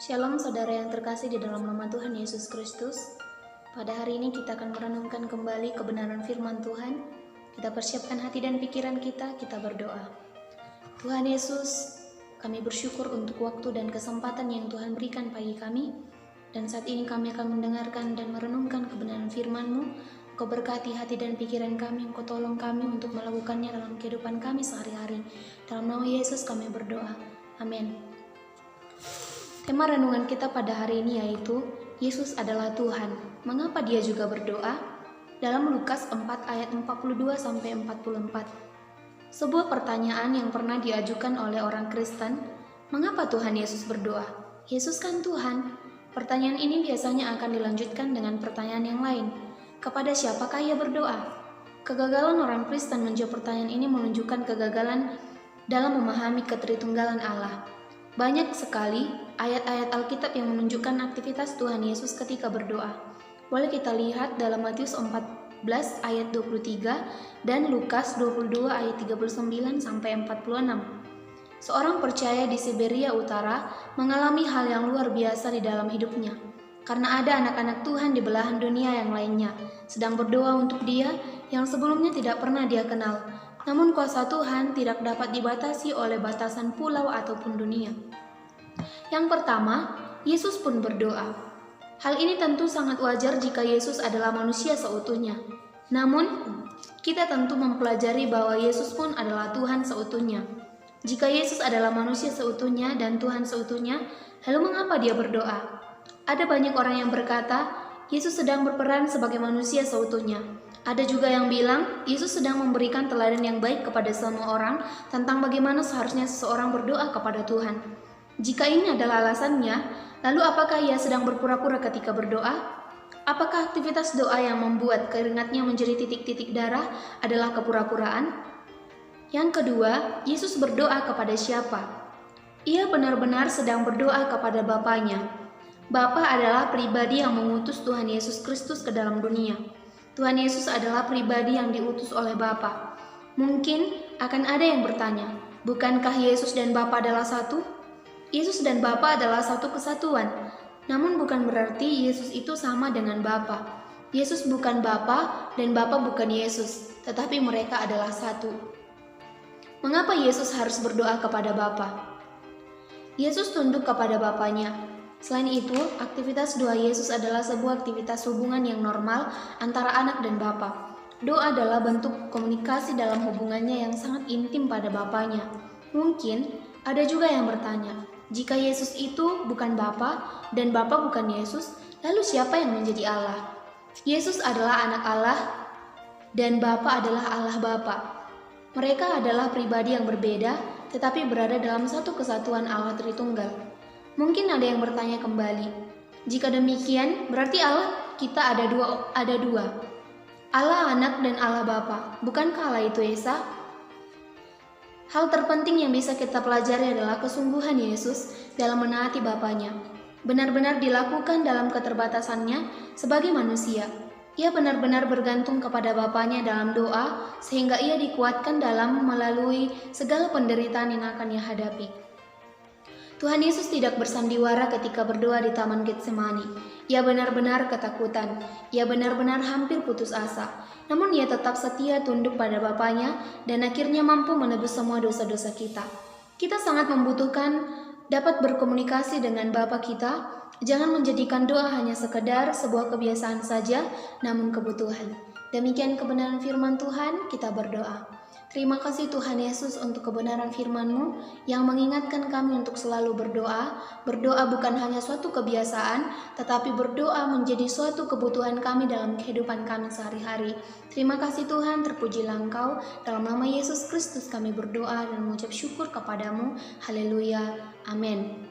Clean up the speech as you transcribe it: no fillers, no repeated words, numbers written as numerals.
Shalom saudara yang terkasih di dalam nama Tuhan Yesus Kristus. Pada hari ini kita akan merenungkan kembali kebenaran firman Tuhan. Kita persiapkan hati dan pikiran kita berdoa. Tuhan Yesus, kami bersyukur untuk waktu dan kesempatan yang Tuhan berikan pagi kami. Dan saat ini kami akan mendengarkan dan merenungkan kebenaran firman-Mu. Engkau berkati hati dan pikiran kami, Engkau tolong kami untuk melakukannya dalam kehidupan kami sehari-hari. Dalam nama Yesus kami berdoa. Amin. Tema renungan kita pada hari ini yaitu Yesus adalah Tuhan. Mengapa dia juga berdoa? Dalam Lukas 4 ayat 42-44. Sebuah pertanyaan yang pernah diajukan oleh orang Kristen, mengapa Tuhan Yesus berdoa? Yesus kan Tuhan. Pertanyaan ini biasanya akan dilanjutkan dengan pertanyaan yang lain. Kepada siapakah ia berdoa? Kegagalan orang Kristen menjawab pertanyaan ini menunjukkan kegagalan dalam memahami ketritunggalan Allah. Banyak sekali ayat-ayat Alkitab yang menunjukkan aktivitas Tuhan Yesus ketika berdoa. Boleh kita lihat dalam Matius 14 ayat 23 dan Lukas 22 ayat 39-46. Seorang percaya di Siberia Utara mengalami hal yang luar biasa di dalam hidupnya. Karena ada anak-anak Tuhan di belahan dunia yang lainnya sedang berdoa untuk dia yang sebelumnya tidak pernah dia kenal. Namun kuasa Tuhan tidak dapat dibatasi oleh batasan pulau ataupun dunia. Yang pertama, Yesus pun berdoa. Hal ini tentu sangat wajar jika Yesus adalah manusia seutuhnya. Namun, kita tentu mempelajari bahwa Yesus pun adalah Tuhan seutuhnya. Jika Yesus adalah manusia seutuhnya dan Tuhan seutuhnya, lalu mengapa dia berdoa? Ada banyak orang yang berkata, Yesus sedang berperan sebagai manusia seutuhnya. Ada juga yang bilang, Yesus sedang memberikan teladan yang baik kepada semua orang tentang bagaimana seharusnya seseorang berdoa kepada Tuhan. Jika ini adalah alasannya, lalu apakah ia sedang berpura-pura ketika berdoa? Apakah aktivitas doa yang membuat keringatnya menjadi titik-titik darah adalah kepura-puraan? Yang kedua, Yesus berdoa kepada siapa? Ia benar-benar sedang berdoa kepada Bapanya. Bapa adalah pribadi yang mengutus Tuhan Yesus Kristus ke dalam dunia. Tuhan Yesus adalah pribadi yang diutus oleh Bapa. Mungkin akan ada yang bertanya, bukankah Yesus dan Bapa adalah satu? Yesus dan Bapa adalah satu kesatuan. Namun bukan berarti Yesus itu sama dengan Bapa. Yesus bukan Bapa dan Bapa bukan Yesus, tetapi mereka adalah satu. Mengapa Yesus harus berdoa kepada Bapa? Yesus tunduk kepada Bapanya. Selain itu, aktivitas doa Yesus adalah sebuah aktivitas hubungan yang normal antara anak dan Bapa. Doa adalah bentuk komunikasi dalam hubungannya yang sangat intim pada Bapanya. Mungkin ada juga yang bertanya, jika Yesus itu bukan Bapa dan Bapa bukan Yesus, lalu siapa yang menjadi Allah? Yesus adalah anak Allah dan Bapa adalah Allah Bapa. Mereka adalah pribadi yang berbeda, tetapi berada dalam satu kesatuan Allah Tritunggal. Mungkin ada yang bertanya kembali, jika demikian berarti Allah kita ada dua. Allah Anak dan Allah Bapa. Bukankah Allah itu Esa? Hal terpenting yang bisa kita pelajari adalah kesungguhan Yesus dalam menaati Bapanya. Benar-benar dilakukan dalam keterbatasannya sebagai manusia. Ia benar-benar bergantung kepada Bapanya dalam doa sehingga ia dikuatkan dalam melalui segala penderitaan yang akan ia hadapi. Tuhan Yesus tidak bersandiwara ketika berdoa di Taman Getsemani. Ia benar-benar ketakutan. Ia benar-benar hampir putus asa. Namun ia tetap setia tunduk pada Bapanya dan akhirnya mampu menebus semua dosa-dosa kita. Kita sangat membutuhkan dapat berkomunikasi dengan Bapa kita. Jangan menjadikan doa hanya sekedar sebuah kebiasaan saja, namun kebutuhan. Demikian kebenaran firman Tuhan, kita berdoa. Terima kasih Tuhan Yesus untuk kebenaran firman-Mu yang mengingatkan kami untuk selalu berdoa. Berdoa bukan hanya suatu kebiasaan, tetapi berdoa menjadi suatu kebutuhan kami dalam kehidupan kami sehari-hari. Terima kasih Tuhan, terpujilah Engkau. Dalam nama Yesus Kristus kami berdoa dan mengucap syukur kepadamu. Haleluya. Amin.